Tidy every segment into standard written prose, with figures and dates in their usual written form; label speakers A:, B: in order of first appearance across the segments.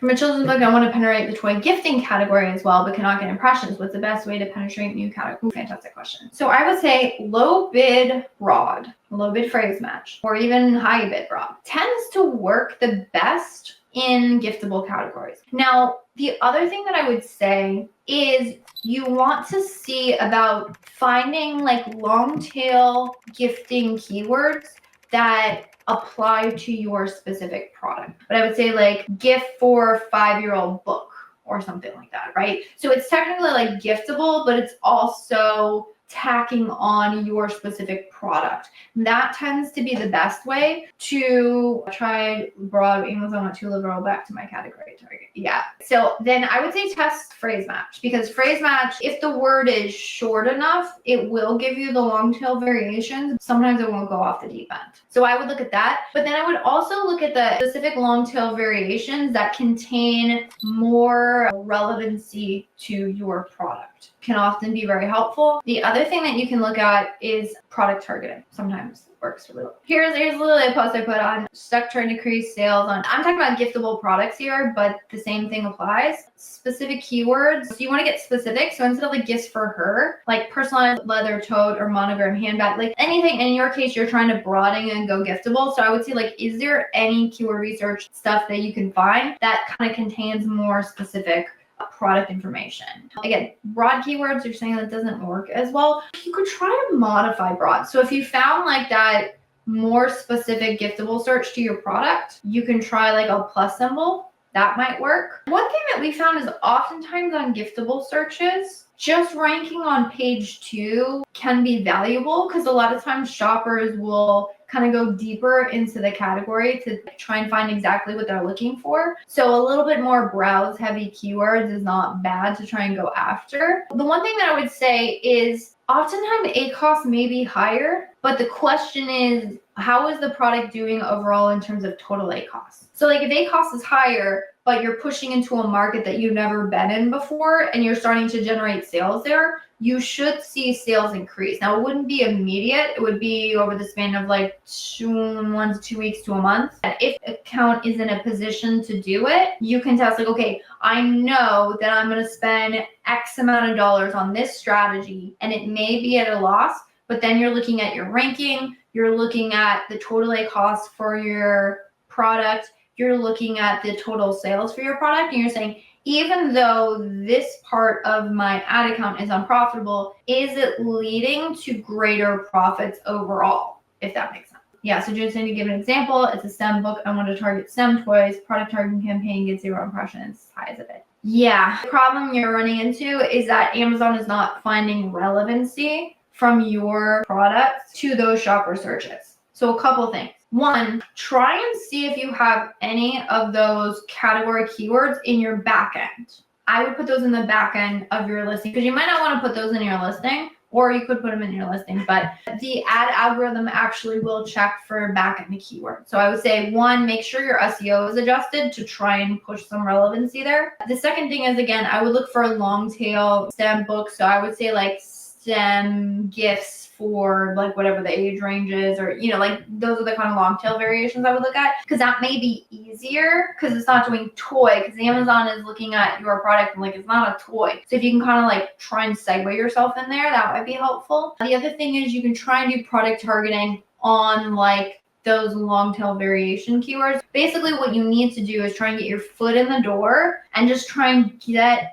A: From a children's book, I want to penetrate the toy gifting category as well, but cannot get impressions. What's the best way to penetrate new category? Fantastic question. So I would say low bid broad, low bid phrase match, or even high bid broad tends to work the best in giftable categories. Now, the other thing that I would say is you want to see about finding like long tail gifting keywords that apply to your specific product. But I would say like gift for 5-year-old book or something like that, right? So it's technically like giftable, but it's also tacking on your specific product. That tends to be the best way to try broad Amazon went too liberal back to my category target. Yeah. So then I would say test phrase match, because phrase match, if the word is short enough, it will give you the long tail variations. Sometimes it won't go off the deep end. So I would look at that. But then I would also look at the specific long tail variations that contain more relevancy to your product. Can often be very helpful. The other thing that you can look at is product targeting. Sometimes works really well. Here's literally a post I put on stuck trying to increase sales on. I'm talking about giftable products here, but the same thing applies. Specific keywords. So you want to get specific. So instead of like gifts for her, like personalized leather tote or monogram handbag, like anything. In your case, you're trying to broaden and go giftable. So I would say like, is there any keyword research stuff that you can find that kind of contains more specific product information? Again, broad keywords, you're saying that doesn't work as well. You could try to modify broad. So if you found like that more specific giftable search to your product, you can try like a plus symbol. That might work. One thing that we found is oftentimes on giftable searches, just ranking on page 2 can be valuable, because a lot of times shoppers will kind of go deeper into the category to try and find exactly what they're looking for. So a little bit more browse heavy keywords is not bad to try and go after. The one thing that I would say is oftentimes ACoS may be higher, but the question is, how is the product doing overall in terms of total ACoS? So like if ACoS is higher, but you're pushing into a market that you've never been in before and you're starting to generate sales there, you should see sales increase. Now, it wouldn't be immediate. It would be over the span of like 1 to 2 weeks to a month. And if account is in a position to do it, you can test like, okay, I know that I'm going to spend X amount of dollars on this strategy, and it may be at a loss, but then you're looking at your ranking, you're looking at the total ACoS for your product, you're looking at the total sales for your product, and you're saying, even though this part of my ad account is unprofitable, is it leading to greater profits overall, if that makes sense? Yeah, so just to give an example, it's a STEM book. I want to target STEM toys. Product targeting campaign gets 0 impressions, high as a bit. Yeah, the problem you're running into is that Amazon is not finding relevancy from your product to those shopper searches. So a couple things. One, try and see if you have any of those category keywords in your backend. I would put those in the backend of your listing, because you might not want to put those in your listing, or you could put them in your listing, but the ad algorithm actually will check for backend keywords. So I would say, one, make sure your SEO is adjusted to try and push some relevancy there. The second thing is, again, I would look for long tail STEM books. So I would say like STEM gifts for like whatever the age range is, or like those are the kind of long tail variations I would look at, because that may be easier because it's not doing toy, because Amazon is looking at your product and like it's not a toy. So if you can kind of like try and segue yourself in there, that might be helpful. The other thing is you can try and do product targeting on like those long tail variation keywords. Basically what you need to do is try and get your foot in the door and just try and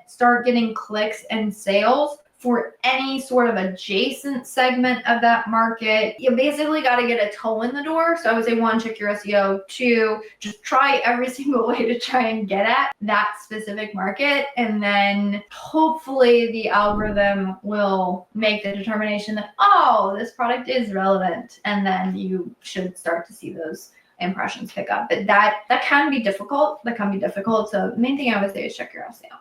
A: start getting clicks and sales for any sort of adjacent segment of that market. You basically got to get a toe in the door. So I would say, 1, check your SEO. 2, just try every single way to try and get at that specific market. And then hopefully the algorithm will make the determination that, oh, this product is relevant. And then you should start to see those impressions pick up. But that can be difficult. So the main thing I would say is check your SEO.